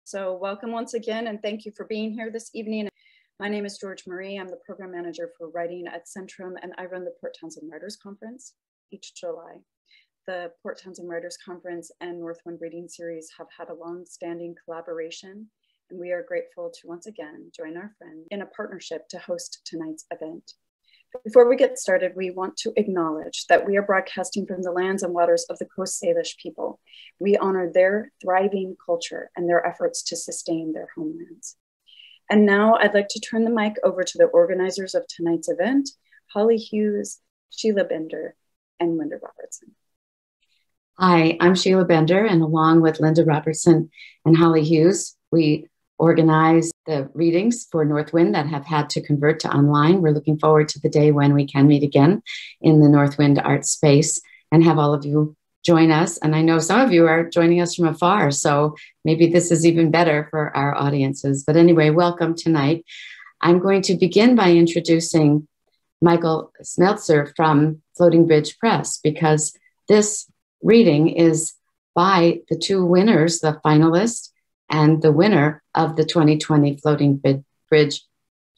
So welcome once again, and thank you for being here this evening. My name is George Marie. I'm the program manager for writing at Centrum, and I run the Port Townsend Writers Conference each July. The Port Townsend Writers Conference and Northwind Reading Series have had a long-standing collaboration, and we are grateful to once again join our friend in a partnership to host tonight's event. Before we get started, we want to acknowledge that we are broadcasting from the lands and waters of the Coast Salish people. We honor their thriving culture and their efforts to sustain their homelands. And now I'd like to turn the mic over to the organizers of tonight's event, Holly Hughes, Sheila Bender, and Linda Robertson. Hi, I'm Sheila Bender, and along with Linda Robertson and Holly Hughes, we organize the readings for Northwind that have had to convert to online. We're looking forward to the day when we can meet again in the Northwind Art space and have all of you join us. And I know some of you are joining us from afar, so maybe this is even better for our audiences. But anyway, welcome tonight. I'm going to begin by introducing Michael Smeltzer from Floating Bridge Press, because this reading is by the two winners, the finalist and the winner of the 2020 Floating Bridge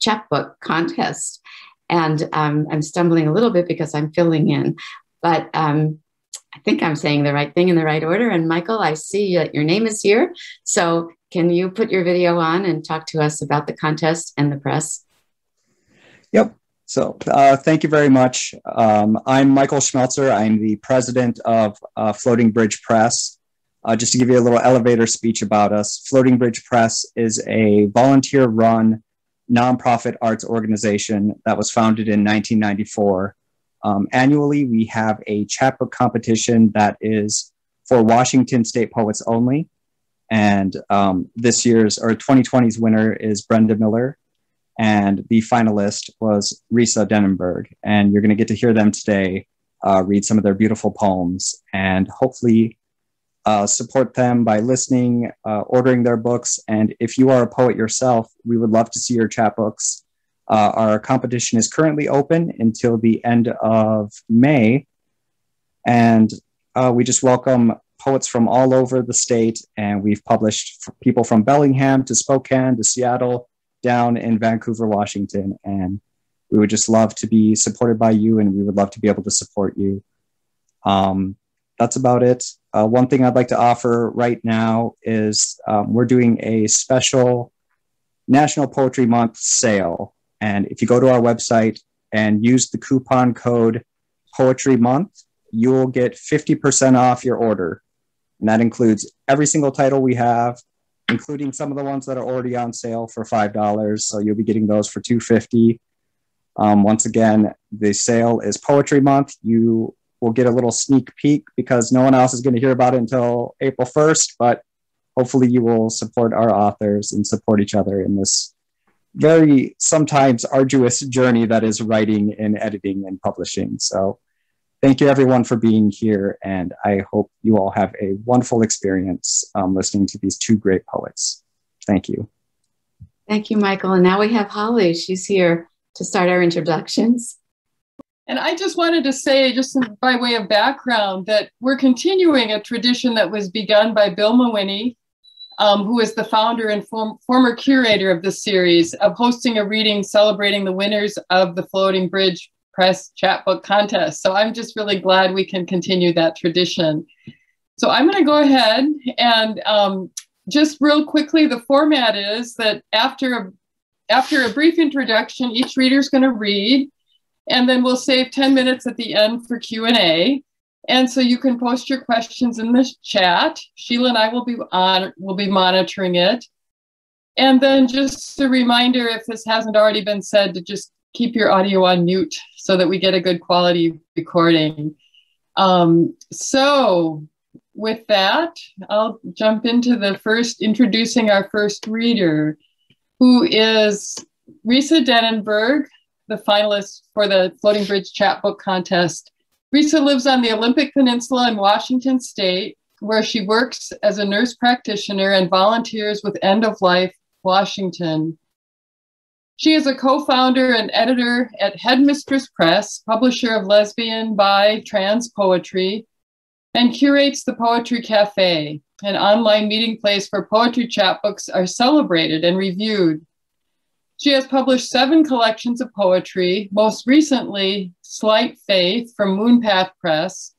chapbook contest. And I'm stumbling a little bit because I'm filling in, but I think I'm saying the right thing in the right order. And Michael, I see that your name is here. So can you put your video on and talk to us about the contest and the press? Yep. So thank you very much. I'm Michael Smeltzer. I'm the president of Floating Bridge Press. Just to give you a little elevator speech about us, Floating Bridge Press is a volunteer-run nonprofit arts organization that was founded in 1994. Annually, we have a chapbook competition that is for Washington State poets only. And this year's, or 2020's winner is Brenda Miller. And the finalist was Risa Denenberg. And you're going to get to hear them today read some of their beautiful poems, and hopefully support them by listening, ordering their books. And if you are a poet yourself, we would love to see your chapbooks. Our competition is currently open until the end of May. And we just welcome poets from all over the state. And we've published people from Bellingham to Spokane to Seattle, down in Vancouver, Washington. And we would just love to be supported by you, and we would love to be able to support you. That's about it. One thing I'd like to offer right now is we're doing a special National Poetry Month sale. And if you go to our website and use the coupon code Poetry Month, you will get 50% off your order. And that includes every single title we have, including some of the ones that are already on sale for $5. So you'll be getting those for $2.50. Once again, the sale is Poetry Month. You will get a little sneak peek because no one else is going to hear about it until April 1st, but hopefully you will support our authors and support each other in this very sometimes arduous journey that is writing and editing and publishing. So thank you everyone for being here, and I hope you all have a wonderful experience listening to these two great poets. Thank you. Thank you, Michael. And now we have Holly. She's here to start our introductions. And I just wanted to say, just by way of background, that we're continuing a tradition that was begun by Bill Mawhinney, who is the founder and former curator of the series, of hosting a reading celebrating the winners of the Floating Bridge Press chapbook contest. So I'm just really glad we can continue that tradition. So I'm going to go ahead and just real quickly, the format is that after a brief introduction, each reader is going to read, and then we'll save 10 minutes at the end for Q&A. And so you can post your questions in the chat. Sheila and I will be monitoring it. And then just a reminder, if this hasn't already been said, to just keep your audio on mute so that we get a good quality recording. So with that, I'll jump into introducing our first reader, who is Risa Dennenberg, the finalist for the Floating Bridge chapbook contest. Risa lives on the Olympic Peninsula in Washington State, where she works as a nurse practitioner and volunteers with End of Life Washington. She is a co-founder and editor at Headmistress Press, publisher of lesbian, bi, trans poetry, and curates the Poetry Cafe, an online meeting place where poetry chapbooks are celebrated and reviewed. She has published 7 collections of poetry, most recently Slight Faith from Moonpath Press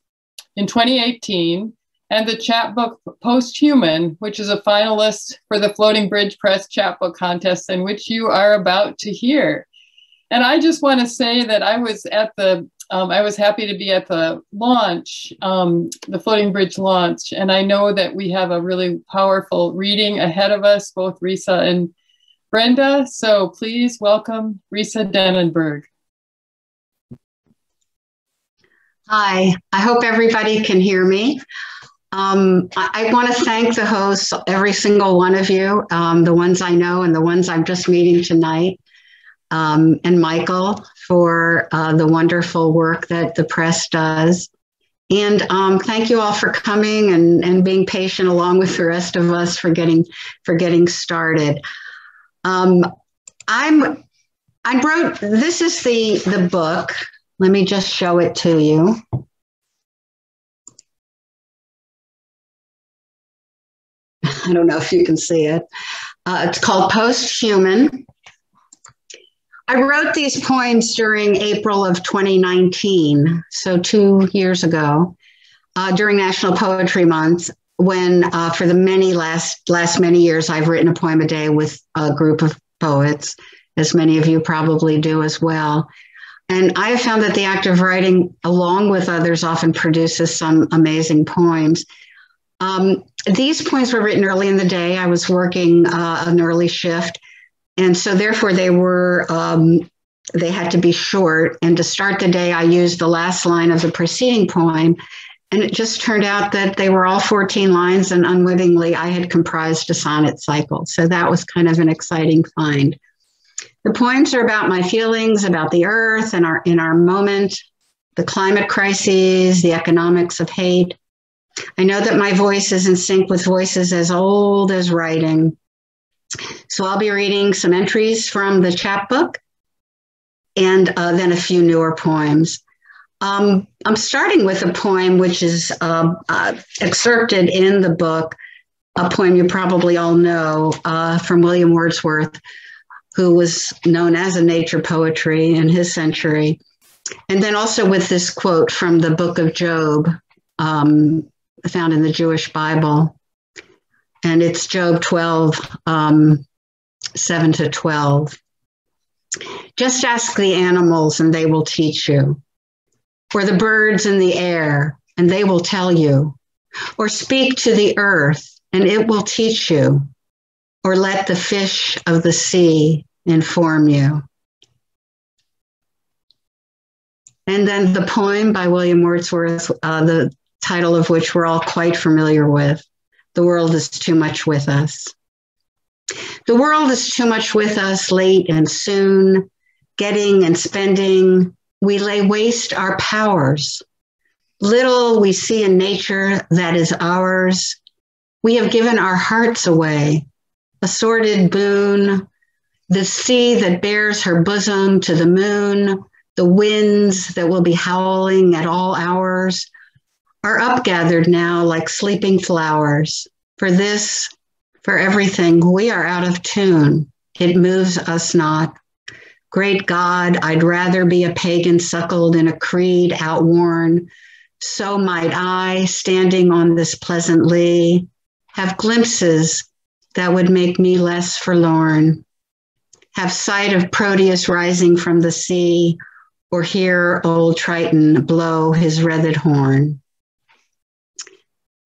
in 2018, and the chapbook Posthuman, which is a finalist for the Floating Bridge Press chapbook contest, and which you are about to hear. And I just want to say that I was happy to be at the launch, the Floating Bridge launch, and I know that we have a really powerful reading ahead of us, both Risa and Brenda. So please welcome Risa Dennenberg. Hi, I hope everybody can hear me. I want to thank the hosts, every single one of you, the ones I know and the ones I'm just meeting tonight, and Michael for the wonderful work that the press does. And thank you all for coming and being patient along with the rest of us for getting started. This is the book. Let me just show it to you. I don't know if you can see it. It's called Posthuman. I wrote these poems during April of 2019, so 2 years ago, during National Poetry Month, when for the last many years, I've written a poem a day with a group of poets, as many of you probably do as well. And I have found that the act of writing, along with others, often produces some amazing poems. These poems were written early in the day. I was working an early shift, and so therefore they had to be short. And to start the day, I used the last line of the preceding poem, and it just turned out that they were all 14 lines, and unwittingly, I had comprised a sonnet cycle. So that was kind of an exciting find. The poems are about my feelings, about the earth and in our moment, the climate crises, the economics of hate. I know that my voice is in sync with voices as old as writing. So I'll be reading some entries from the chapbook and then a few newer poems. I'm starting with a poem which is excerpted in the book, a poem you probably all know from William Wordsworth, who was known as a nature poetry in his century. And then also with this quote from the book of Job, found in the Jewish Bible. And it's Job 12, 7 to 12. Just ask the animals and they will teach you, or the birds in the air and they will tell you, or speak to the earth and it will teach you, or let the fish of the sea inform you. And then the poem by William Wordsworth, the title of which we're all quite familiar with, The World is Too Much With Us. The world is too much with us, late and soon, getting and spending. We lay waste our powers. Little we see in nature that is ours. We have given our hearts away, a sordid boon, the sea that bears her bosom to the moon, the winds that will be howling at all hours, are upgathered now like sleeping flowers. For this, for everything, we are out of tune. It moves us not. Great God, I'd rather be a pagan suckled in a creed outworn. So might I, standing on this pleasant lea, have glimpses that would make me less forlorn. Have sight of Proteus rising from the sea, or hear old Triton blow his wreathed horn.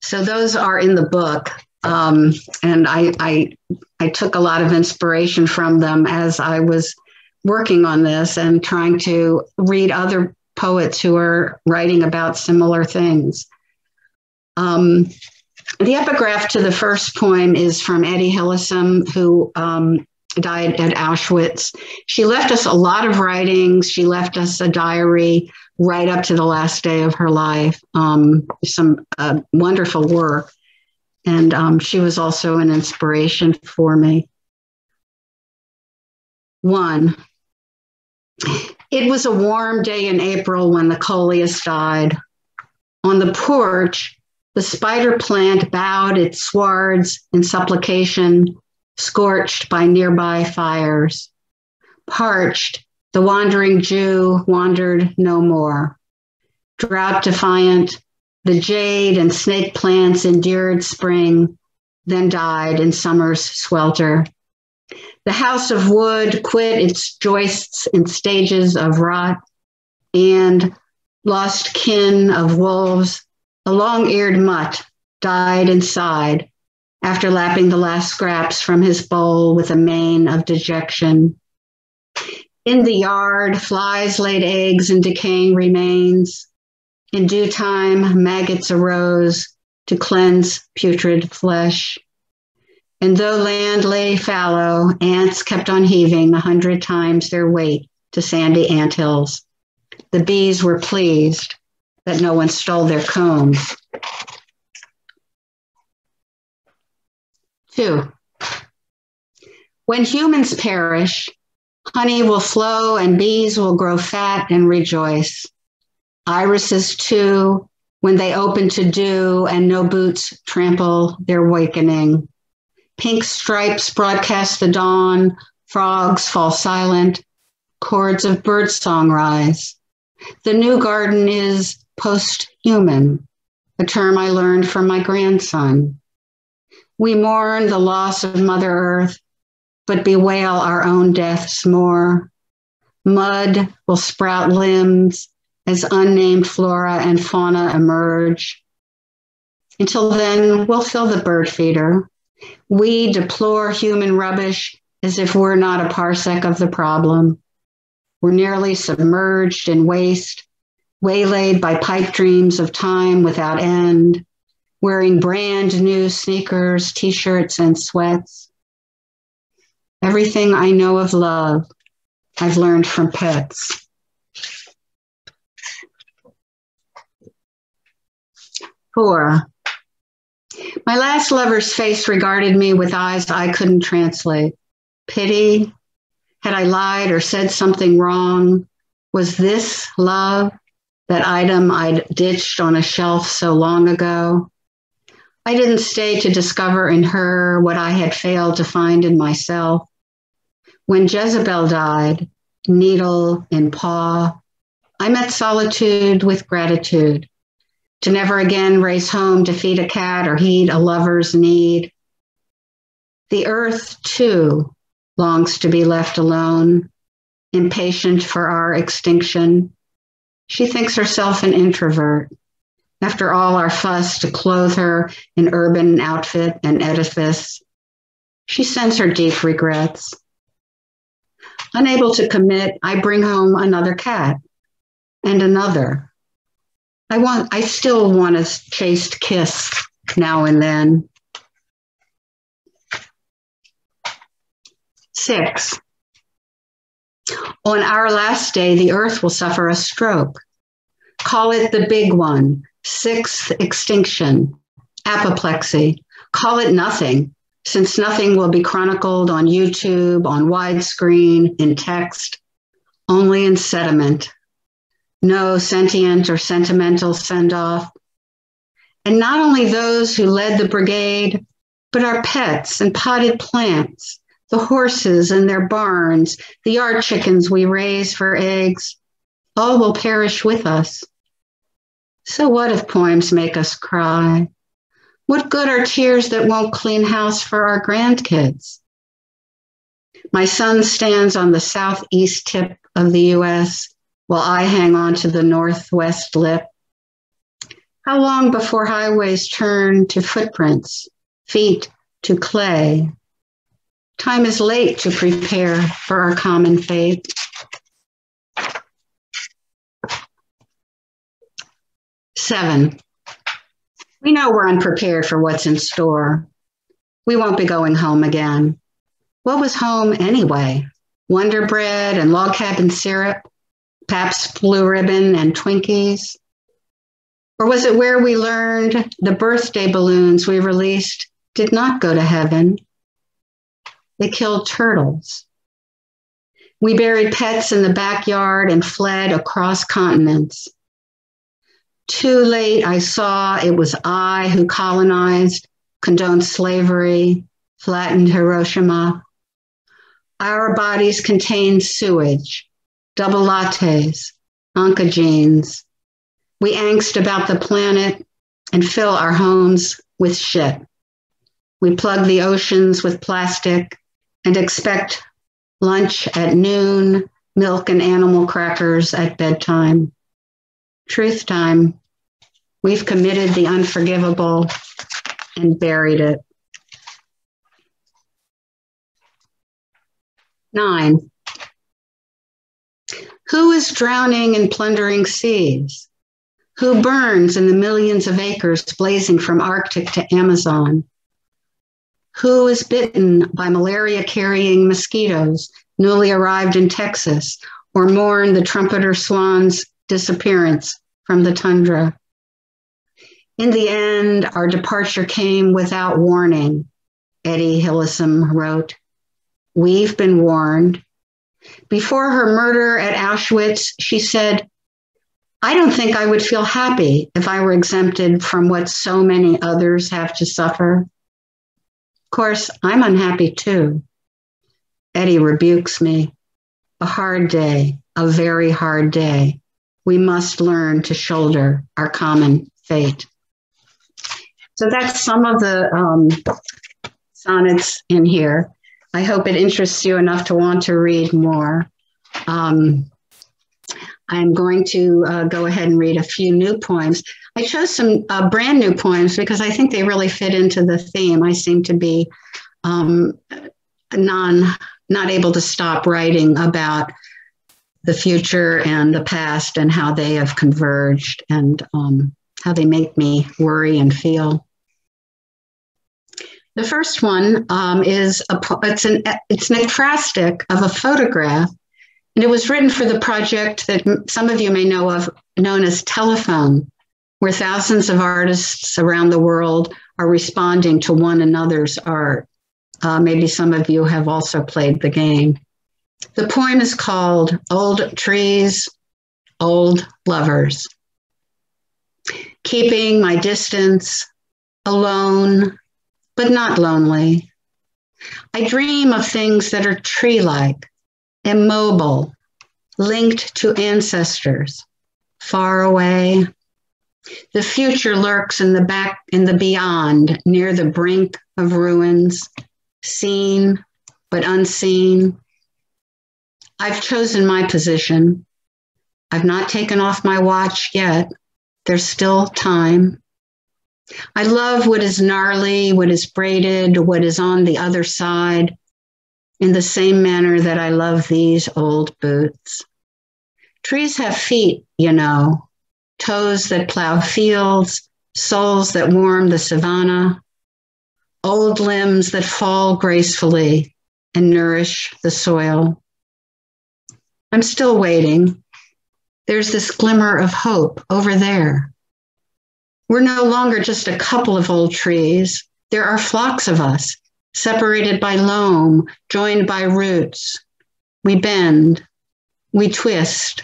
So those are in the book, and I took a lot of inspiration from them as I was working on this and trying to read other poets who are writing about similar things. The epigraph to the first poem is from Etty Hillesum, who died at Auschwitz. She left us a lot of writings. She left us a diary right up to the last day of her life, some wonderful work. And she was also an inspiration for me. 1. It was a warm day in April when the coleus died. On the porch, The spider plant bowed its swards in supplication, scorched by nearby fires. Parched, the wandering Jew wandered no more. Drought defiant, the jade and snake plants endured spring, then died in summer's swelter. The house of wood quit its joists in stages of rot, and lost kin of wolves, a long-eared mutt, died inside after lapping the last scraps from his bowl with a mane of dejection. In the yard, flies laid eggs in decaying remains. In due time, maggots arose to cleanse putrid flesh. And though land lay fallow, ants kept on heaving 100 times their weight to sandy anthills. The bees were pleased that no one stole their combs. 2. When humans perish, honey will flow and bees will grow fat and rejoice. Irises too, when they open to dew and no boots trample their awakening. Pink stripes broadcast the dawn, frogs fall silent, chords of birdsong rise. The new garden is post-human, a term I learned from my grandson. We mourn the loss of Mother Earth, but bewail our own deaths more. Mud will sprout limbs as unnamed flora and fauna emerge. Until then, we'll fill the bird feeder. We deplore human rubbish as if we're not a parsec of the problem. We're nearly submerged in waste, waylaid by pipe dreams of time without end, wearing brand new sneakers, t-shirts, and sweats. Everything I know of love, I've learned from pets. 4. My last lover's face regarded me with eyes I couldn't translate. Pity? Had I lied or said something wrong? Was this love, that item I'd ditched on a shelf so long ago? I didn't stay to discover in her what I had failed to find in myself. When Jezebel died, needle in paw, I met solitude with gratitude. To never again race home to feed a cat or heed a lover's need. The earth, too, longs to be left alone, impatient for our extinction. She thinks herself an introvert. After all our fuss to clothe her in urban outfit and edifice, she sends her deep regrets. Unable to commit, I bring home another cat and another. I still want a chaste kiss now and then. 6. On our last day, the earth will suffer a stroke. Call it the big one, 6th extinction, apoplexy. Call it nothing, since nothing will be chronicled on YouTube, on widescreen, in text, only in sediment. No sentient or sentimental send-off. And not only those who led the brigade, but our pets and potted plants, the horses in their barns, the yard chickens we raise for eggs, all will perish with us. So what if poems make us cry? What good are tears that won't clean house for our grandkids? My son stands on the southeast tip of the U.S., while I hang on to the northwest lip. How long before highways turn to footprints, feet to clay? Time is late to prepare for our common fate. 7. We know we're unprepared for what's in store. We won't be going home again. What was home anyway? Wonder Bread and log cabin syrup? Pabst Blue Ribbon and Twinkies? Or was it where we learned the birthday balloons we released did not go to heaven? They killed turtles. We buried pets in the backyard and fled across continents. Too late, I saw it was I who colonized, condoned slavery, flattened Hiroshima. Our bodies contain sewage, double lattes, oncogenes. We angst about the planet and fill our homes with shit. We plug the oceans with plastic and expect lunch at noon, milk and animal crackers at bedtime. Truth time. We've committed the unforgivable and buried it. 9. Who is drowning in plundering seas? Who burns in the millions of acres blazing from Arctic to Amazon? Who is bitten by malaria-carrying mosquitoes newly arrived in Texas or mourn the trumpeter swan's disappearance from the tundra? In the end, our departure came without warning, Eddie Hillesum wrote. We've been warned. Before her murder at Auschwitz, she said, I don't think I would feel happy if I were exempted from what so many others have to suffer. Of course, I'm unhappy too. Eddie rebukes me. A hard day, a very hard day. We must learn to shoulder our common fate. So that's some of the sonnets in here. I hope it interests you enough to want to read more. I'm going to go ahead and read a few new poems. I chose some brand new poems because I think they really fit into the theme. I seem to be not able to stop writing about the future and the past and how they have converged and how they make me worry and feel. The first one is it's an ekphrastic of a photograph, and it was written for the project that some of you may know of, known as Telephone, where thousands of artists around the world are responding to one another's art. Maybe some of you have also played the game. The poem is called Old Trees, Old Lovers. Keeping my distance, alone, but not lonely. I dream of things that are tree-like, immobile, linked to ancestors, far away. The future lurks in the beyond, near the brink of ruins, seen but unseen. I've chosen my position. I've not taken off my watch yet. There's still time. I love what is gnarly, what is braided, what is on the other side, in the same manner that I love these old boots. Trees have feet, you know, toes that plow fields, soles that warm the savanna, old limbs that fall gracefully and nourish the soil. I'm still waiting. There's this glimmer of hope over there. We're no longer just a couple of old trees. There are flocks of us, separated by loam, joined by roots. We bend, we twist,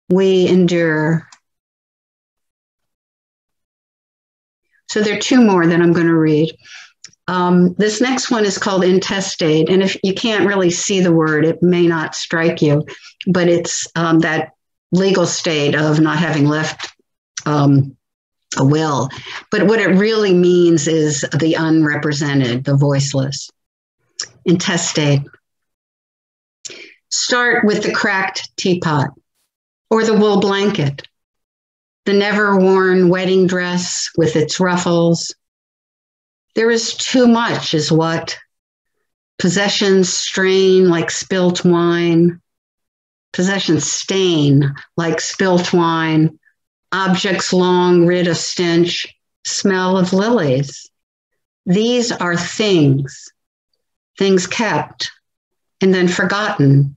we endure. So there are two more that I'm going to read. This next one is called intestate, and if you can't really see the word, it may not strike you, but it's that legal state of not having left a will. But what it really means is the unrepresented, the voiceless. Intestate. Start with the cracked teapot or the wool blanket, the never-worn wedding dress with its ruffles. There is too much, is what. Possessions strain like spilt wine. Possessions stain like spilt wine. Objects long rid of stench, smell of lilies. These are things kept and then forgotten.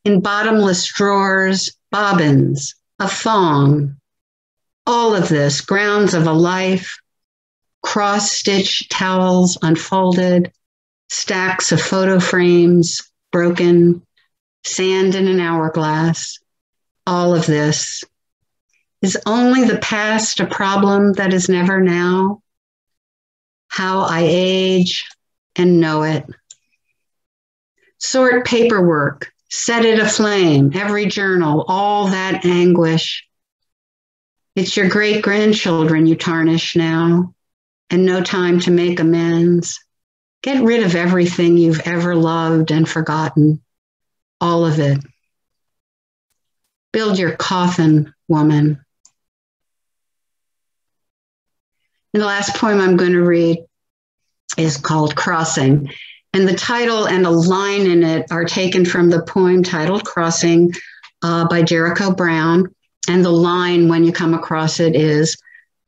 In bottomless drawers, bobbins, a thong. All of this, grounds of a life, cross-stitched towels unfolded, stacks of photo frames broken, sand in an hourglass. All of this Is only the past a problem that is never now? How I age and know it. Sort paperwork, set it aflame, every journal, all that anguish. It's your great-grandchildren you tarnish now, and no time to make amends. Get rid of everything you've ever loved and forgotten, all of it. Build your coffin, woman. And the last poem I'm going to read is called Crossing. And the title and a line in it are taken from the poem titled Crossing by Jericho Brown. And the line, when you come across it, is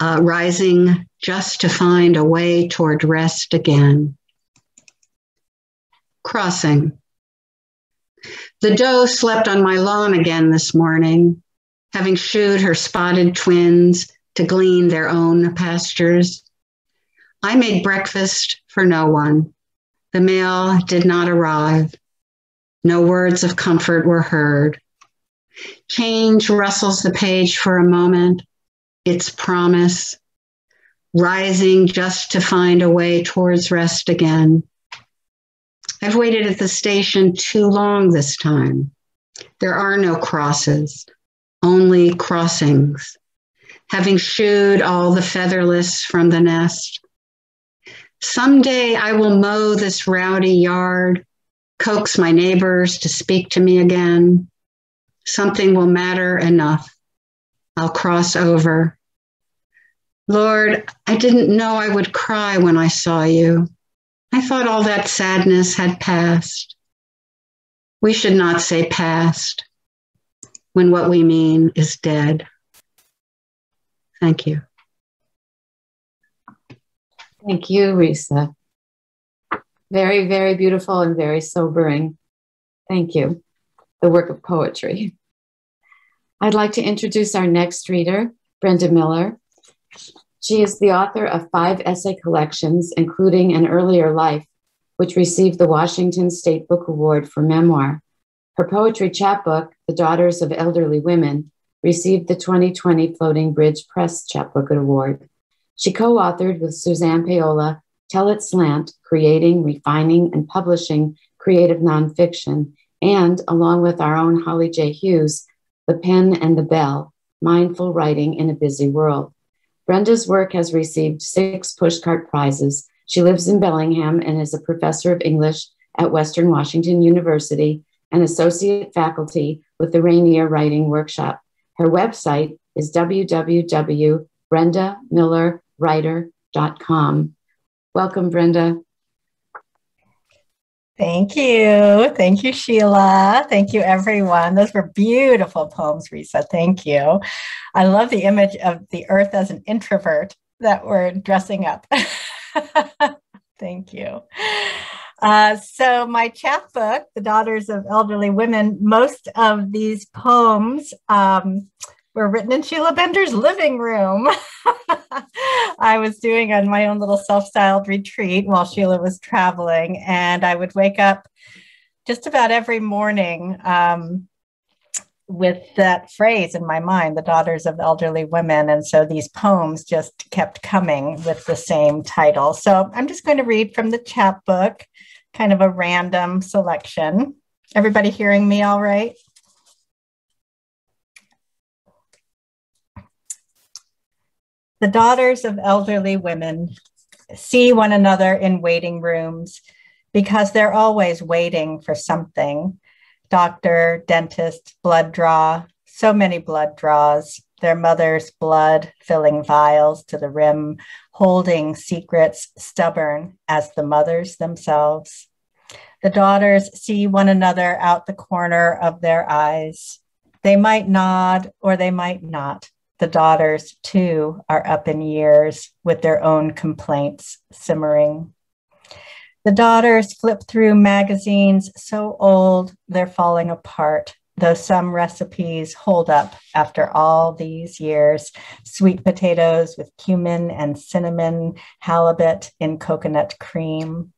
rising just to find a way toward rest again. Crossing. The doe slept on my lawn again this morning, having shooed her spotted twins to glean their own pastures. I made breakfast for no one. The mail did not arrive. No words of comfort were heard. Change rustles the page for a moment, its promise, rising just to find a way towards rest again. I've waited at the station too long this time. There are no crosses, only crossings, having shooed all the featherless from the nest. Someday I will mow this rowdy yard, coax my neighbors to speak to me again. Something will matter enough. I'll cross over. Lord, I didn't know I would cry when I saw you. I thought all that sadness had passed. We should not say past when what we mean is dead. Thank you. Thank you, Risa. Very, very beautiful and very sobering. Thank you. The work of poetry. I'd like to introduce our next reader, Brenda Miller. She is the author of 5 essay collections, including An Earlier Life, which received the Washington State Book Award for Memoir. Her poetry chapbook, The Daughters of Elderly Women, received the 2020 Floating Bridge Press Chapbook Award. She co-authored with Suzanne Paola, Tell It Slant, Creating, Refining, and Publishing Creative Nonfiction, and, along with our own Holly J. Hughes, The Pen and the Bell, Mindful Writing in a Busy World. Brenda's work has received 6 Pushcart Prizes. She lives in Bellingham and is a professor of English at Western Washington University and associate faculty with the Rainier Writing Workshop. Her website is www.brendamillerwriter.com. Welcome, Brenda. Thank you. Thank you, Sheila. Thank you, everyone. Those were beautiful poems, Risa. Thank you. I love the image of the earth as an introvert that we're dressing up. Thank you. So my chapbook, The Daughters of Elderly Women, most of these poems were written in Sheila Bender's living room. I was doing on my own little self-styled retreat while Sheila was traveling, and I would wake up just about every morning with that phrase in my mind, The Daughters of Elderly Women. And so these poems just kept coming with the same title. So I'm just going to read from the chapbook, kind of a random selection. Everybody hearing me all right? The daughters of elderly women see one another in waiting rooms because they're always waiting for something. Doctor, dentist, blood draw, so many blood draws, their mother's blood filling vials to the rim, holding secrets stubborn as the mothers themselves. The daughters see one another out the corner of their eyes. They might nod or they might not. The daughters, too, are up in years with their own complaints simmering. The daughters flip through magazines so old they're falling apart, though some recipes hold up after all these years. Sweet potatoes with cumin and cinnamon, halibut in coconut cream.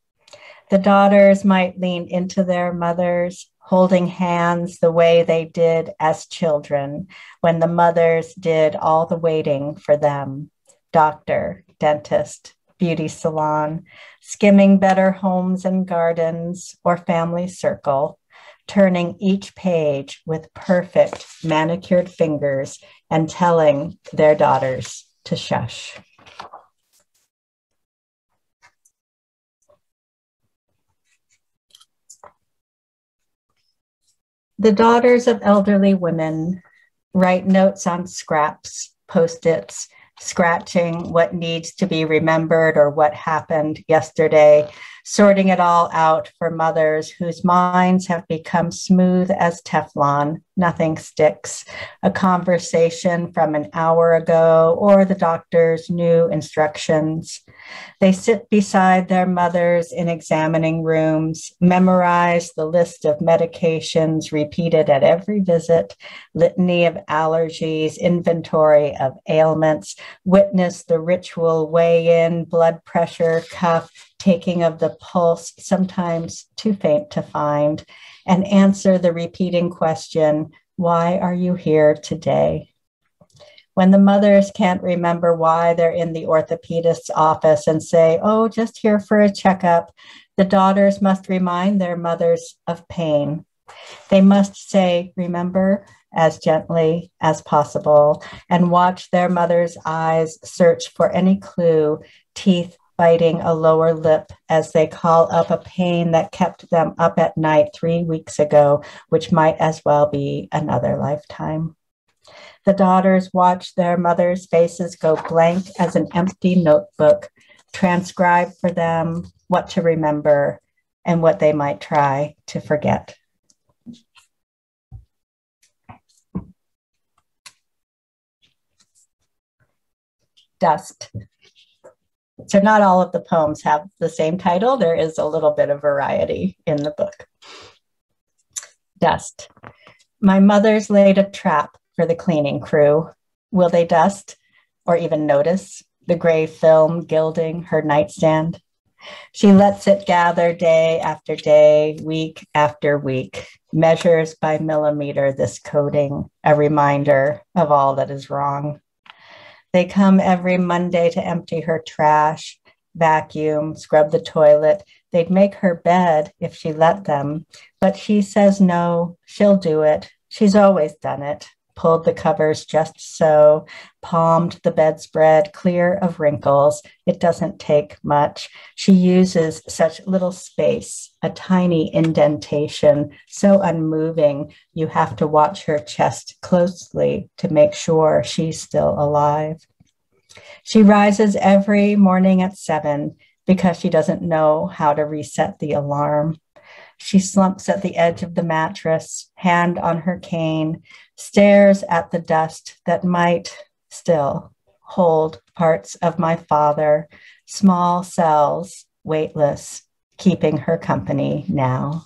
The daughters might lean into their mothers, holding hands the way they did as children when the mothers did all the waiting for them. Doctor, dentist, beauty salon, skimming better homes and gardens or family circle, turning each page with perfect manicured fingers and telling their daughters to shush. The daughters of elderly women write notes on scraps, Post-its, scratching what needs to be remembered or what happened yesterday, sorting it all out for mothers whose minds have become smooth as Teflon. Nothing sticks. A conversation from an hour ago or the doctor's new instructions. They sit beside their mothers in examining rooms, memorize the list of medications repeated at every visit, litany of allergies, inventory of ailments, witness the ritual weigh-in, blood pressure, cuff, taking of the pulse, sometimes too faint to find, and answer the repeating question, why are you here today? When the mothers can't remember why they're in the orthopedist's office and say, oh, just here for a checkup, the daughters must remind their mothers of pain. They must say, remember, as gently as possible, and watch their mother's eyes search for any clue, teeth biting a lower lip as they call up a pain that kept them up at night 3 weeks ago, which might as well be another lifetime. The daughters watch their mothers' faces go blank as an empty notebook, transcribe for them what to remember and what they might try to forget. Dust. So not all of the poems have the same title. There is a little bit of variety in the book. Dust. My mother's laid a trap for the cleaning crew. Will they dust or even notice the gray film gilding her nightstand? She lets it gather day after day, week after week, measures by millimeter this coating, a reminder of all that is wrong. They come every Monday to empty her trash, vacuum, scrub the toilet. They'd make her bed if she let them, but she says no, she'll do it. She's always done it. Pulled the covers just so, palmed the bedspread clear of wrinkles. It doesn't take much. She uses such little space, a tiny indentation, so unmoving, you have to watch her chest closely to make sure she's still alive. She rises every morning at 7 because she doesn't know how to reset the alarm. She slumps at the edge of the mattress, hand on her cane, stares at the dust that might still hold parts of my father, small cells, weightless, keeping her company now.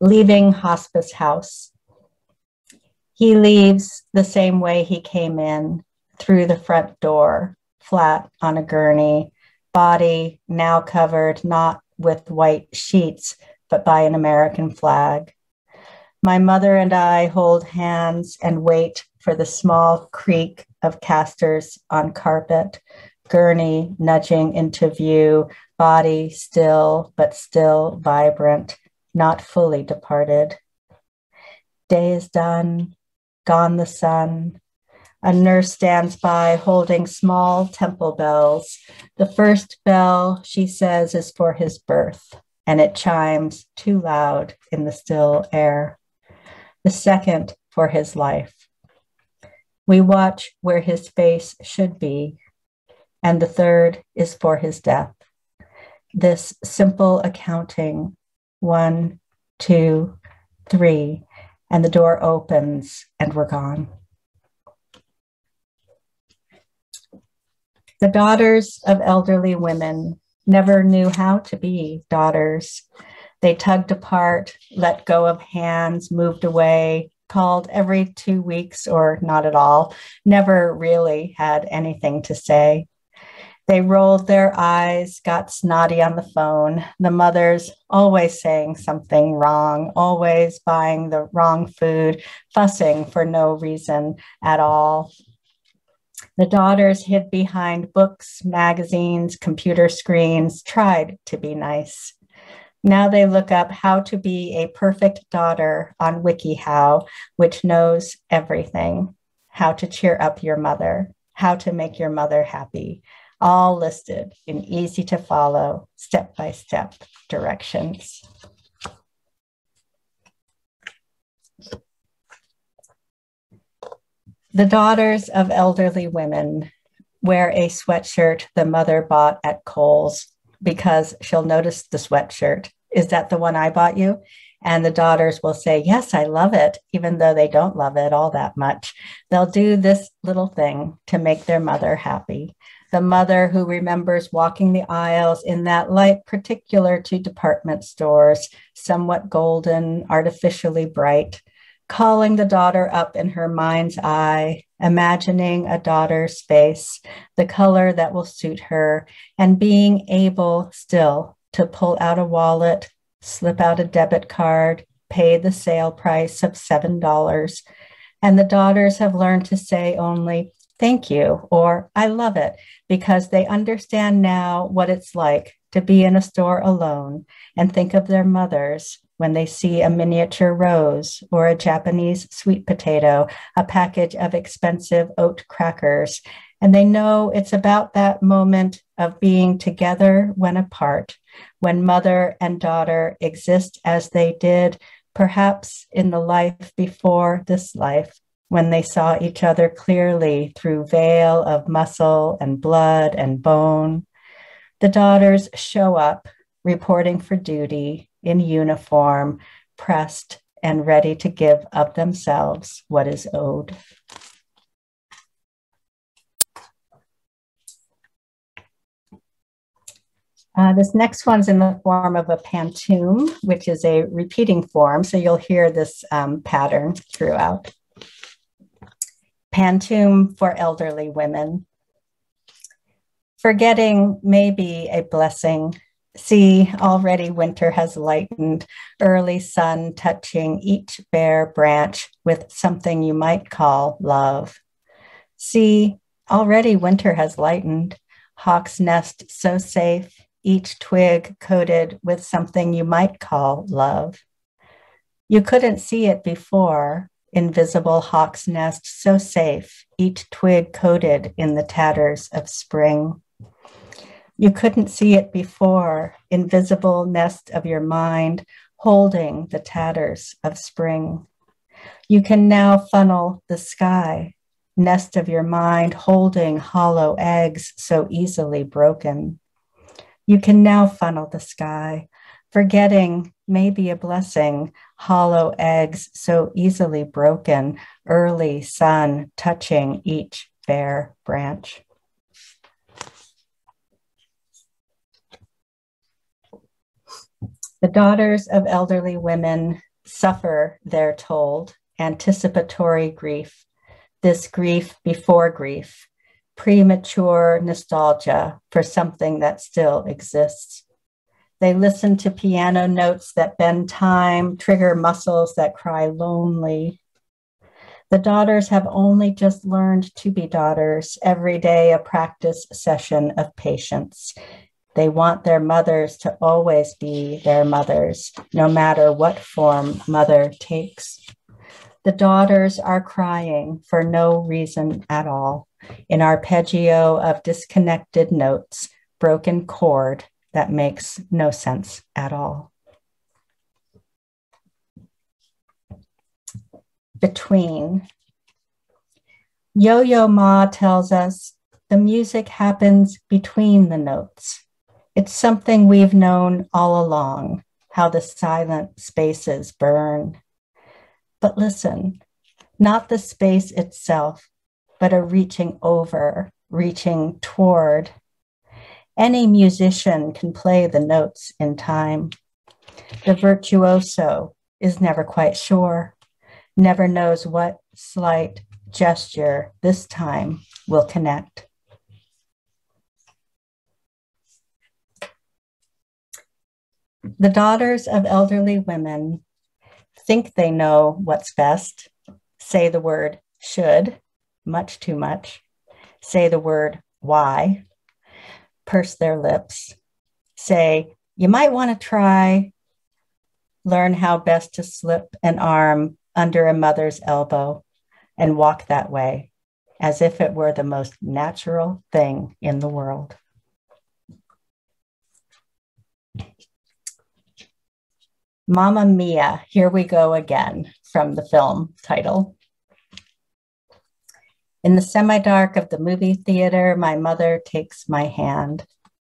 Leaving hospice house. He leaves the same way he came in, through the front door, flat on a gurney, body now covered not with white sheets, but by an American flag. My mother and I hold hands and wait for the small creak of casters on carpet, gurney nudging into view, body still, but still vibrant, not fully departed. Day is done, gone the sun. A nurse stands by holding small temple bells. The first bell, she says, is for his birth, and it chimes too loud in the still air. The second for his life. We watch where his face should be, and the third is for his death. This simple accounting, 1, 2, 3, and the door opens and we're gone. The daughters of elderly women never knew how to be daughters. They tugged apart, let go of hands, moved away, called every 2 weeks or not at all, never really had anything to say. They rolled their eyes, got snotty on the phone. The mother's always saying something wrong, always buying the wrong food, fussing for no reason at all. The daughters hid behind books, magazines, computer screens, tried to be nice. Now they look up how to be a perfect daughter on WikiHow, which knows everything. How to cheer up your mother, how to make your mother happy, all listed in easy to follow, step-by-step directions. The daughters of elderly women wear a sweatshirt the mother bought at Kohl's because she'll notice the sweatshirt. Is that the one I bought you? And the daughters will say, yes, I love it, even though they don't love it all that much. They'll do this little thing to make their mother happy. The mother who remembers walking the aisles in that light particular to department stores, somewhat golden, artificially bright, calling the daughter up in her mind's eye, imagining a daughter's face, the color that will suit her, and being able still to pull out a wallet, slip out a debit card, pay the sale price of $7. And the daughters have learned to say only, thank you, or I love it, because they understand now what it's like to be in a store alone and think of their mothers when they see a miniature rose or a Japanese sweet potato, a package of expensive oat crackers. And they know it's about that moment of being together when apart, when mother and daughter exist as they did, perhaps in the life before this life, when they saw each other clearly through veil of muscle and blood and bone. The daughters show up, reporting for duty, in uniform, pressed and ready to give of themselves what is owed. This next one's in the form of a pantoum, which is a repeating form, so you'll hear this pattern throughout. Pantoum for elderly women. Forgetting may be a blessing. See, already winter has lightened, early sun touching each bare branch with something you might call love. See, already winter has lightened, hawk's nest so safe, each twig coated with something you might call love. You couldn't see it before, invisible hawk's nest so safe, each twig coated in the tatters of spring. You couldn't see it before, invisible nest of your mind, holding the tatters of spring. You can now funnel the sky, nest of your mind, holding hollow eggs so easily broken. You can now funnel the sky, forgetting may be a blessing, hollow eggs so easily broken, early sun touching each bare branch. The daughters of elderly women suffer, they're told, anticipatory grief, this grief before grief, premature nostalgia for something that still exists. They listen to piano notes that bend time, trigger muscles that cry lonely. The daughters have only just learned to be daughters, every day a practice session of patience. They want their mothers to always be their mothers, no matter what form mother takes. The daughters are crying for no reason at all, in arpeggio of disconnected notes, broken chord that makes no sense at all. Between. Yo-Yo Ma tells us the music happens between the notes. It's something we've known all along, how the silent spaces burn. But listen, not the space itself, but a reaching over, reaching toward. Any musician can play the notes in time. The virtuoso is never quite sure, never knows what slight gesture this time will connect. The daughters of elderly women think they know what's best, say the word should, much too much, say the word why, purse their lips, say, you might want to try, learn how best to slip an arm under a mother's elbow and walk that way as if it were the most natural thing in the world. Mamma Mia, Here We Go Again, from the film title. In the semi-dark of the movie theater, my mother takes my hand,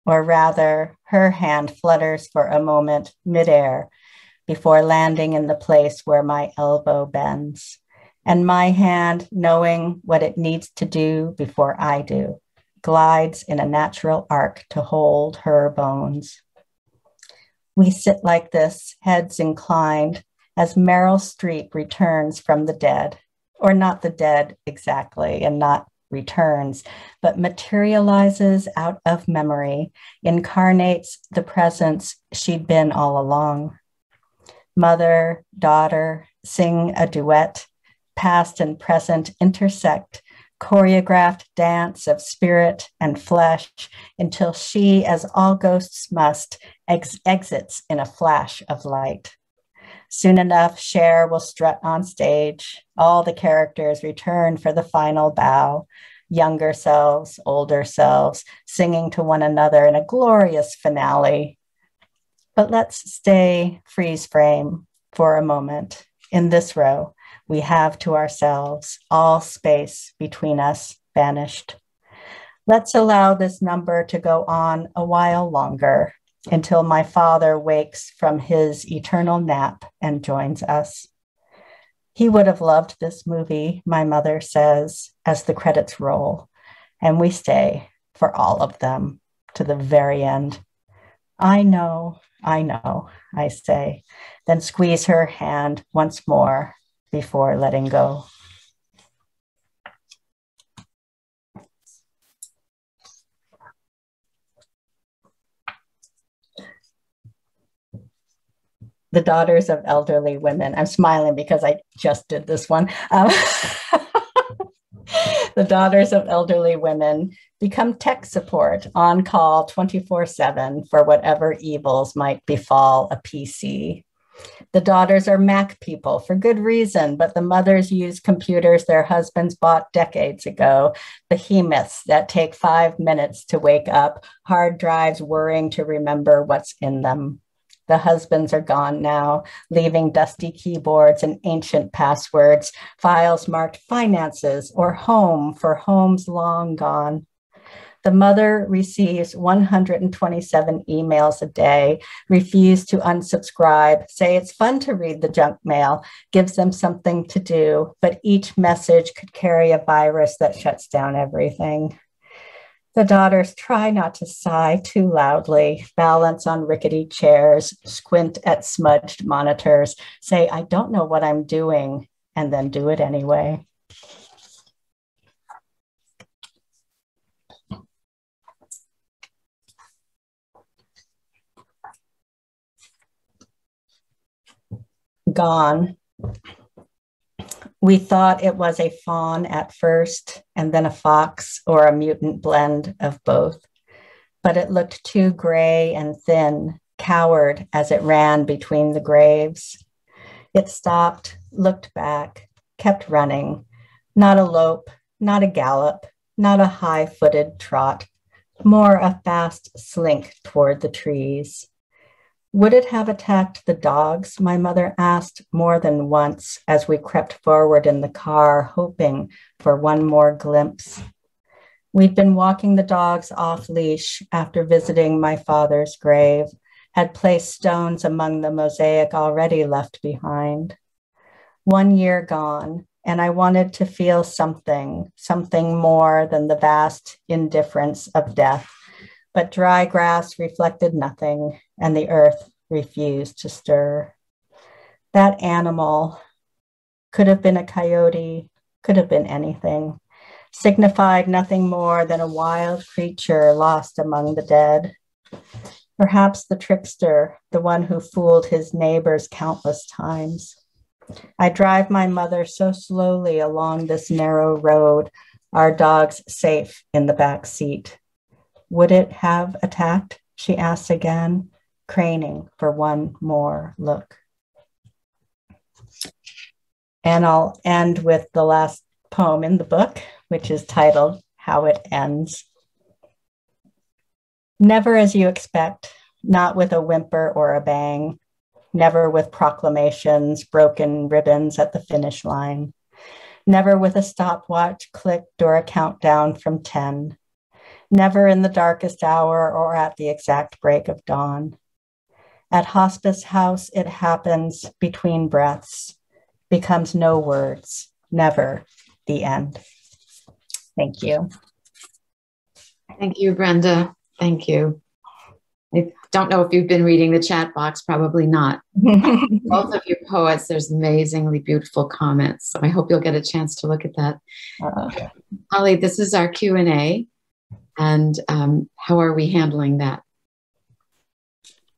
or rather, her hand flutters for a moment midair before landing in the place where my elbow bends, and my hand, knowing what it needs to do before I do, glides in a natural arc to hold her bones. We sit like this, heads inclined, as Meryl Streep returns from the dead, or not the dead exactly, and not returns, but materializes out of memory, incarnates the presence she'd been all along. Mother, daughter, sing a duet, past and present intersect, choreographed dance of spirit and flesh until she, as all ghosts must, exits in a flash of light. Soon enough, Cher will strut on stage. All the characters return for the final bow. Younger selves, older selves, singing to one another in a glorious finale. But let's stay freeze frame for a moment. In this row, we have to ourselves all space between us vanished. Let's allow this number to go on a while longer until my father wakes from his eternal nap and joins us. He would have loved this movie, my mother says, as the credits roll, and we stay for all of them to the very end. I know, I say, then squeeze her hand once more before letting go. The daughters of elderly women. I'm smiling because I just did this one. The daughters of elderly women become tech support on call 24/7 for whatever evils might befall a PC. The daughters are Mac people for good reason, but the mothers use computers their husbands bought decades ago, behemoths that take 5 minutes to wake up, hard drives worrying to remember what's in them. The husbands are gone now, leaving dusty keyboards and ancient passwords, files marked finances or home for homes long gone. The mother receives 127 emails a day, refuse to unsubscribe, say it's fun to read the junk mail, gives them something to do, but each message could carry a virus that shuts down everything. The daughters try not to sigh too loudly, balance on rickety chairs, squint at smudged monitors, say, I don't know what I'm doing, and then do it anyway. Gone. We thought it was a fawn at first, and then a fox or a mutant blend of both. But it looked too gray and thin, cowered as it ran between the graves. It stopped, looked back, kept running. Not a lope, not a gallop, not a high-footed trot, more a fast slink toward the trees. Would it have attacked the dogs? My mother asked more than once as we crept forward in the car, hoping for one more glimpse. We'd been walking the dogs off leash after visiting my father's grave, had placed stones among the mosaic already left behind. 1 year gone, and I wanted to feel something more than the vast indifference of death. But dry grass reflected nothing, and the earth refused to stir. That animal could have been a coyote, could have been anything, signified nothing more than a wild creature lost among the dead. Perhaps the trickster, the one who fooled his neighbors countless times. I drive my mother so slowly along this narrow road, our dogs safe in the back seat. Would it have attacked? She asks again, craning for one more look. And I'll end with the last poem in the book, which is titled How It Ends. Never as you expect, not with a whimper or a bang, never with proclamations, broken ribbons at the finish line, never with a stopwatch clicked or a countdown from 10, never in the darkest hour or at the exact break of dawn. At Hospice House, it happens between breaths, becomes no words, never the end. Thank you. Thank you, Brenda. Thank you. I don't know if you've been reading the chat box, probably not. Both of you poets, there's amazingly beautiful comments. So I hope you'll get a chance to look at that. Holly, this is our Q&A. And how are we handling that?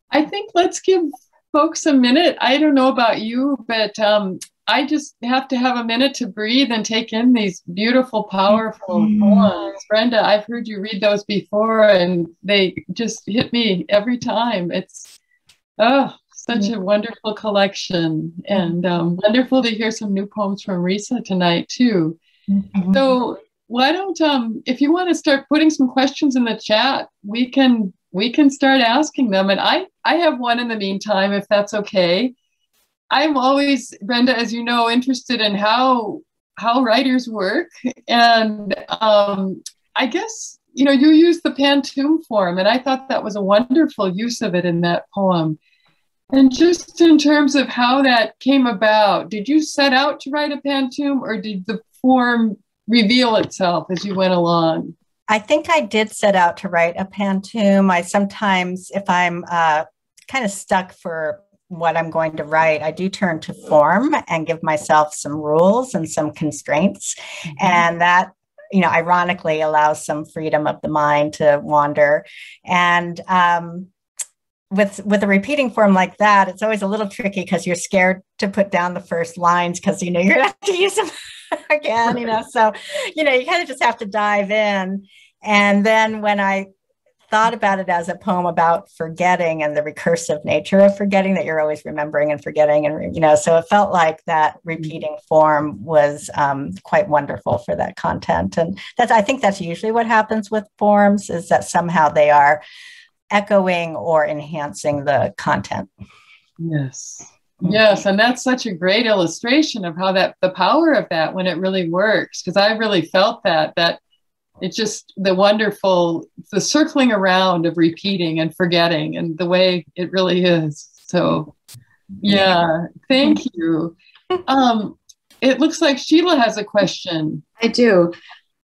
I think let's give folks a minute. I don't know about you, but I just have to have a minute to breathe and take in these beautiful, powerful poems. Brenda, I've heard you read those before, and they just hit me every time. It's such a wonderful collection, and wonderful to hear some new poems from Risa tonight, too. So why don't, if you want to start putting some questions in the chat, we can start asking them. And I have one in the meantime, if that's okay. I'm always, Brenda, as you know, interested in how writers work. And I guess, you use the pantoum form, and I thought that was a wonderful use of it in that poem. And just in terms of how that came about, did you set out to write a pantoum, or did the form reveal itself as you went along? I think I did set out to write a pantoum. I sometimes, if I'm kind of stuck for what I'm going to write, I do turn to form and give myself some rules and some constraints. And that, ironically allows some freedom of the mind to wander. And with a repeating form like that, it's always a little tricky because you're scared to put down the first lines because, you're going to have to use them again, So, you kind of just have to dive in. And then when I thought about it as a poem about forgetting and the recursive nature of forgetting, that you're always remembering and forgetting, and so it felt like that repeating form was quite wonderful for that content. And I think that's usually what happens with forms, is that somehow they are echoing or enhancing the content. Yes. Yes, and that's such a great illustration of how the power of that when it really works, because I really felt that it's just the circling around of repeating and forgetting, and the way it really is. So, yeah, thank you. It looks like Sheila has a question. I do.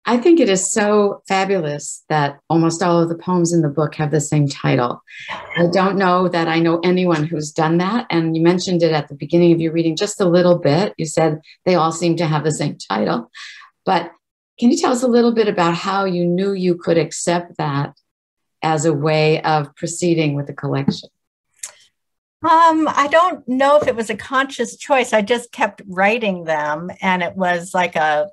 I think it is so fabulous that almost all of the poems in the book have the same title. I don't know that I know anyone who's done that. And you mentioned it at the beginning of your reading just a little bit. You said they all seem to have the same title. But can you tell us a little bit about how you knew you could accept that as a way of proceeding with the collection? I don't know if it was a conscious choice. I just kept writing them, and it was like a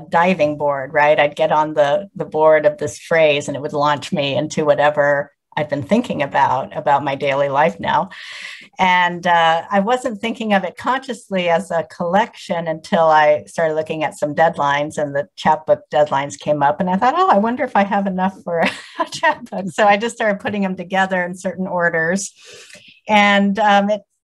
diving board, right? I'd get on the board of this phrase, and it would launch me into whatever I've been thinking about my daily life now. And I wasn't thinking of it consciously as a collection until I started looking at some deadlines, and the chapbook deadlines came up, and I thought, I wonder if I have enough for a chapbook. So I just started putting them together in certain orders. And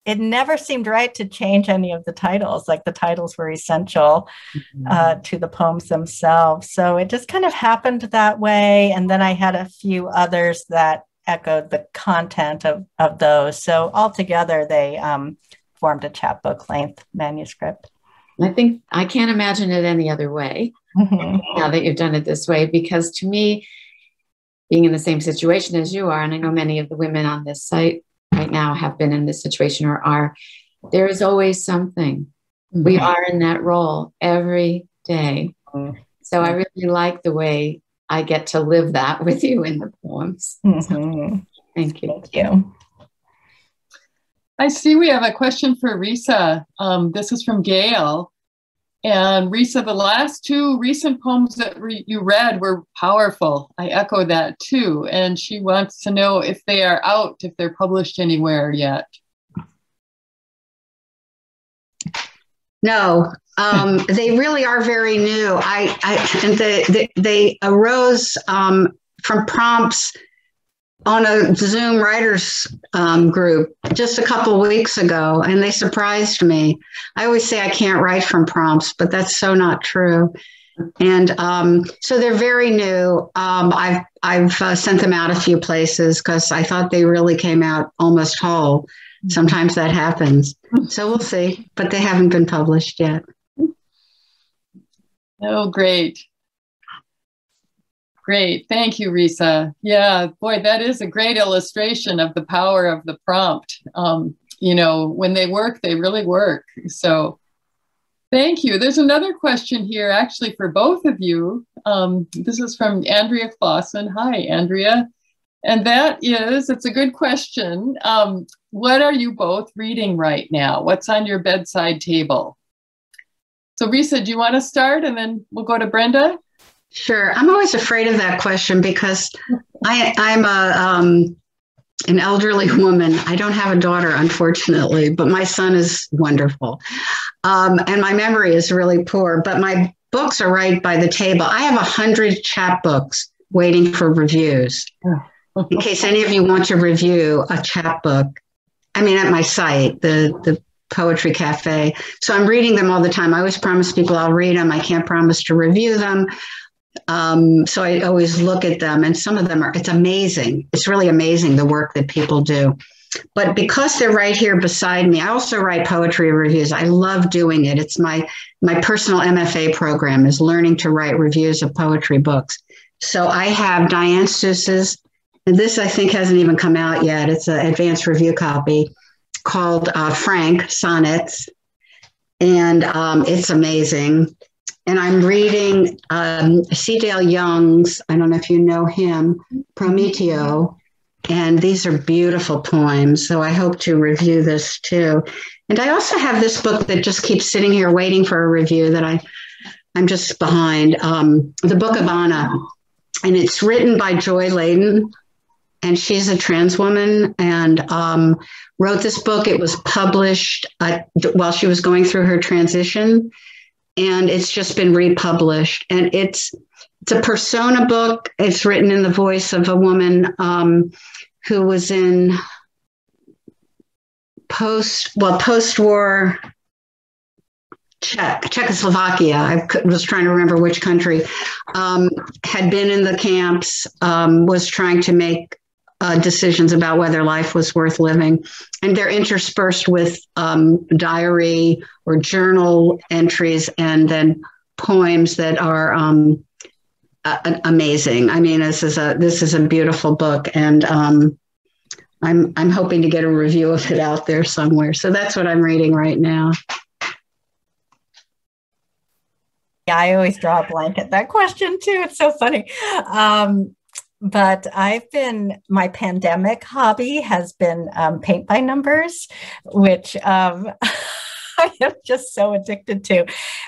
it never seemed right to change any of the titles. Like, the titles were essential to the poems themselves. So it just kind of happened that way. And then I had a few others that echoed the content of those. So altogether, they formed a chapbook length manuscript. I think I can't imagine it any other way now that you've done it this way, because to me, being in the same situation as you are, and I know many of the women on this site right now have been in this situation or are, there is always something. We are in that role every day. So I really like the way I get to live that with you in the poems. Thank you. Thank you. I see we have a question for Risa. This is from Gail. And Risa, the last two recent poems that you read were powerful. I echo that too. And she wants to know if they are out, if they're published anywhere yet. No, they really are very new. They arose from prompts on a Zoom writers group just a couple of weeks ago, and they surprised me. I always say I can't write from prompts, but that's so not true. And so they're very new. I've sent them out a few places because I thought they really came out almost whole. Sometimes that happens. So we'll see, but they haven't been published yet. Oh, great. Great. Thank you, Risa. Yeah, boy, that is a great illustration of the power of the prompt. You know, when they work, they really work. So thank you. There's another question here actually for both of you. This is from Andrea Clausen. Hi, Andrea. And that is, it's a good question. What are you both reading right now? What's on your bedside table? So Risa, do you want to start and then we'll go to Brenda? Sure. I'm always afraid of that question because I'm an elderly woman. I don't have a daughter, unfortunately, but my son is wonderful. And my memory is really poor, but my books are right by the table. I have 100 chapbooks waiting for reviews. In case any of you want to review a chapbook, I mean, at my site, the Poetry Cafe. So I'm reading them all the time. I always promise people I'll read them. I can't promise to review them. So I always look at them, and some of them it's amazing. It's really amazing the work that people do. But because they're right here beside me, I also write poetry reviews. I love doing it. It's my personal MFA program is learning to write reviews of poetry books. So I have Diane Seuss's, and this I think hasn't even come out yet. It's an advanced review copy called Frank Sonnets, and it's amazing. And I'm reading C. Dale Young's, I don't know if you know him, Prometeo, and these are beautiful poems. So I hope to review this too. And I also have this book that just keeps sitting here waiting for a review that I'm just behind, The Book of Anna. And it's written by Joy Layden, and she's a trans woman and wrote this book. It was published while she was going through her transition, and it's just been republished. And it's a persona book. It's written in the voice of a woman who was in post-war Czechoslovakia. I was trying to remember which country, had been in the camps, was trying to make decisions about whether life was worth living. And they're interspersed with diary or journal entries and then poems that are amazing. I mean, this is a beautiful book, and I'm hoping to get a review of it out there somewhere. So that's what I'm reading right now. Yeah, I always draw a blank at that question too. It's so funny. But my pandemic hobby has been paint by numbers, which I am just so addicted to.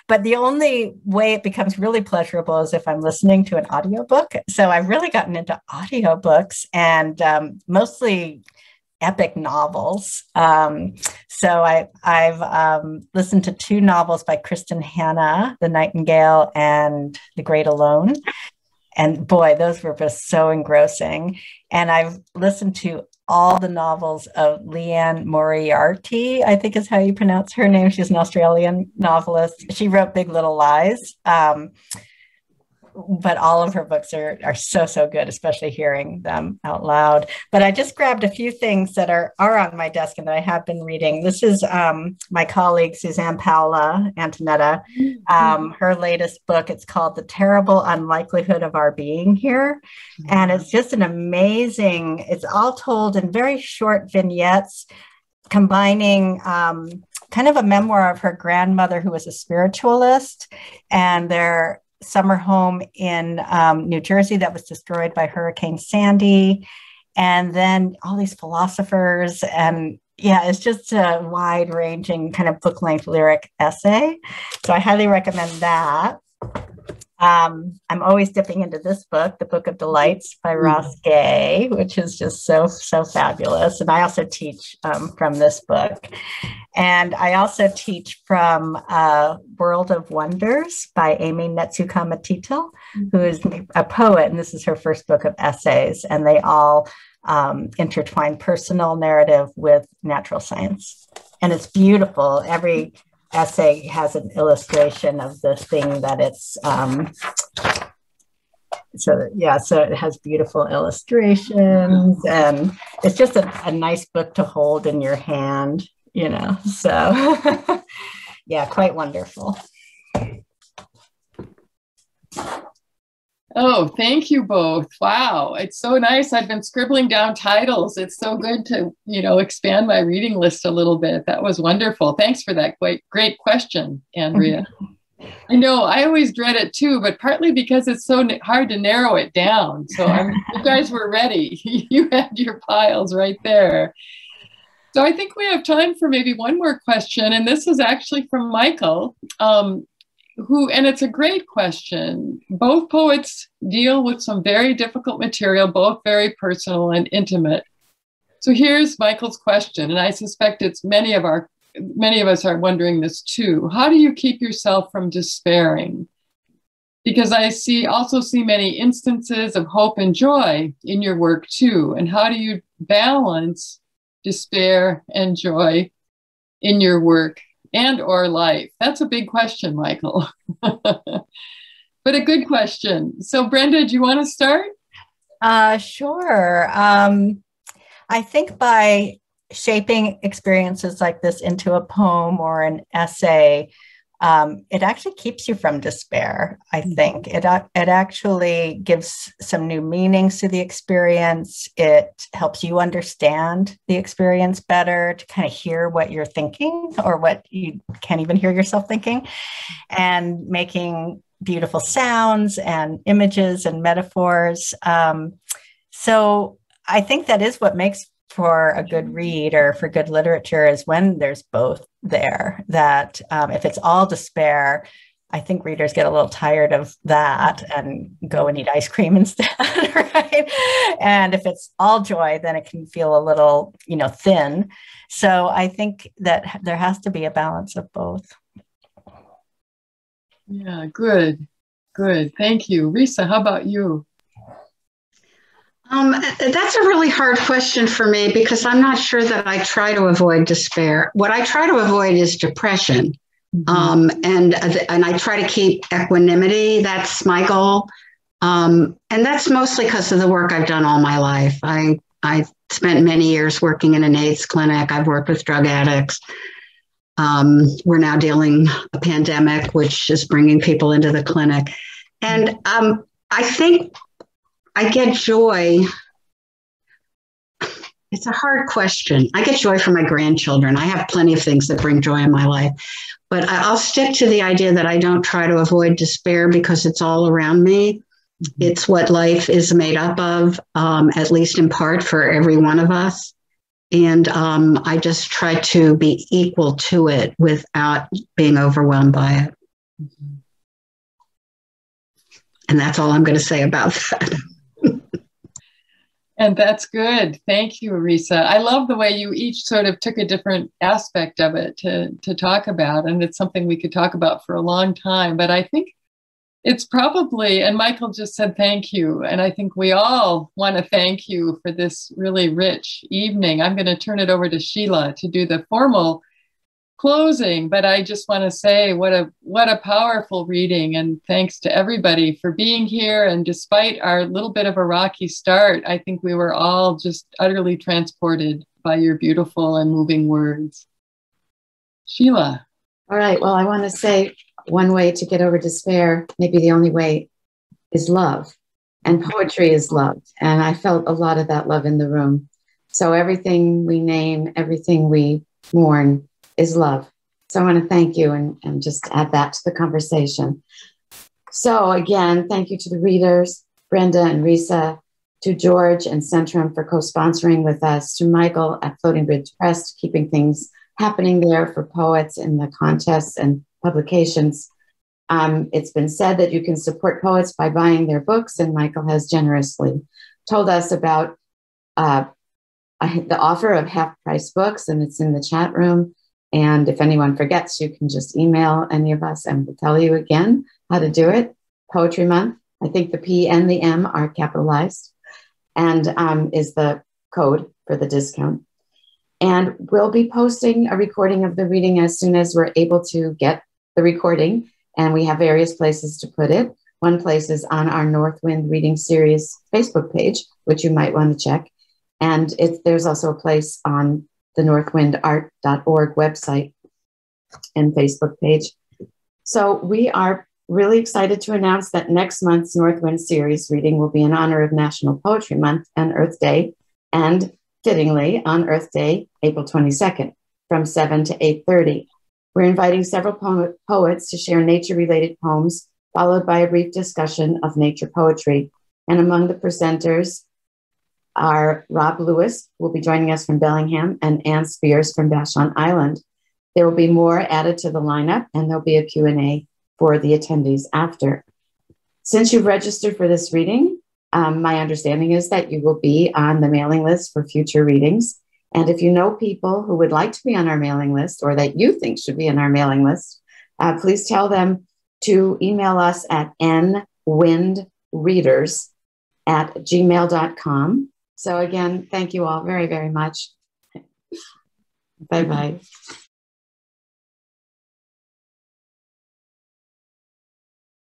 But the only way it becomes really pleasurable is if I'm listening to an audiobook. So I've really gotten into audiobooks, and mostly epic novels. So I've listened to 2 novels by Kristen Hanna, The Nightingale and The Great Alone. And boy, those were just so engrossing. And I've listened to all the novels of Leanne Moriarty, I think is how you pronounce her name. She's an Australian novelist. She wrote Big Little Lies. But all of her books are so good, especially hearing them out loud. But I just grabbed a few things that are on my desk and that I have been reading. This is my colleague, Suzanne Paola Antonetta, her latest book. It's called The Terrible Unlikelihood of Our Being Here. And it's just an amazing, it's all told in very short vignettes, combining kind of a memoir of her grandmother who was a spiritualist, and their summer home in New Jersey that was destroyed by Hurricane Sandy, and then all these philosophers, and yeah, it's just a wide-ranging kind of book-length lyric essay. So I highly recommend that. I'm always dipping into this book, The Book of Delights by Ross Gay, which is just so fabulous. And I also teach from this book. And I also teach from World of Wonders by Amy Netsuka-Matito, who is a poet, and this is her first book of essays. And they all intertwine personal narrative with natural science. And it's beautiful. Every essay has an illustration of the thing that it's so it has beautiful illustrations, and it's just a nice book to hold in your hand, you know, so yeah, quite wonderful. Oh, thank you both. Wow, it's so nice. I've been scribbling down titles. It's so good to, you know, expand my reading list a little bit. That was wonderful. Thanks for that great question, Andrea. I know I always dread it too, but partly because it's so hard to narrow it down. So you guys were ready. You had your piles right there. So I think we have time for maybe one more question. And this is actually from Michael. And it's a great question. Both poets deal with some very difficult material, both very personal and intimate. So here's Michael's question, and I suspect it's many of us are wondering this too. How do you keep yourself from despairing? Because I also see many instances of hope and joy in your work too. And how do you balance despair and joy in your work and or life? That's a big question, Michael. But a good question. So Brenda, do you want to start? Sure. I think by shaping experiences like this into a poem or an essay, it actually keeps you from despair. I think it actually gives some new meanings to the experience. It helps you understand the experience better, to kind of hear what you're thinking or what you can't even hear yourself thinking, and making beautiful sounds and images and metaphors. So I think that is what makes for a good read or for good literature, is when there's both there. That if it's all despair, I think readers get a little tired of that and go and eat ice cream instead, right? And if it's all joy, then it can feel a little, you know, thin. So I think that there has to be a balance of both. Yeah, good. Thank you. Risa, how about you? That's a really hard question for me, because I'm not sure that I try to avoid despair. What I try to avoid is depression. And I try to keep equanimity. That's my goal. And that's mostly because of the work I've done all my life. I spent many years working in an AIDS clinic. I've worked with drug addicts. We're now dealing a pandemic, which is bringing people into the clinic. And I think I get joy. It's a hard question. I get joy from my grandchildren. I have plenty of things that bring joy in my life, but I'll stick to the idea that I don't try to avoid despair, because it's all around me. It's what life is made up of, at least in part, for every one of us. And I just try to be equal to it without being overwhelmed by it. And that's all I'm going to say about that. And that's good. Thank you, Risa. I love the way you each sort of took a different aspect of it to talk about. And it's something we could talk about for a long time. But I think it's probably, and Michael just said thank you. And I think we all want to thank you for this really rich evening. I'm going to turn it over to Sheila to do the formal closing, but I just want to say what a powerful reading, and thanks to everybody for being here. And despite our little bit of a rocky start, I think we were all just utterly transported by your beautiful and moving words. Sheila. All right. Well, I want to say one way to get over despair, maybe the only way, is love. And poetry is love. And I felt a lot of that love in the room. So everything we name, everything we mourn is love. So I want to thank you and just add that to the conversation. So again, thank you to the readers, Brenda and Risa, to George and Centrum for co-sponsoring with us, to Michael at Floating Bridge Press, keeping things happening there for poets in the contests and publications. It's been said that you can support poets by buying their books, and Michael has generously told us about the offer of half-price books, and it's in the chat room. And if anyone forgets, you can just email any of us and we'll tell you again how to do it. Poetry Month. I think the P and the M are capitalized, and is the code for the discount. And we'll be posting a recording of the reading as soon as we're able to get the recording. And we have various places to put it. One place is on our Northwind Reading Series Facebook page, which you might want to check. And there's also a place on the northwindart.org website and Facebook page. So we are really excited to announce that next month's Northwind Series reading will be in honor of National Poetry Month and Earth Day, and fittingly on Earth Day, April 22nd, from 7 to 8:30. We're inviting several poets to share nature-related poems, followed by a brief discussion of nature poetry. And among the presenters are Rob Lewis, who will be joining us from Bellingham, and Ann Spears from Vashon Island. There will be more added to the lineup, and there'll be a Q&A for the attendees after. Since you've registered for this reading, my understanding is that you will be on the mailing list for future readings. And if you know people who would like to be on our mailing list, or that you think should be on our mailing list, please tell them to email us at nwindreaders@gmail.com. So again, thank you all very, very much. Bye-bye.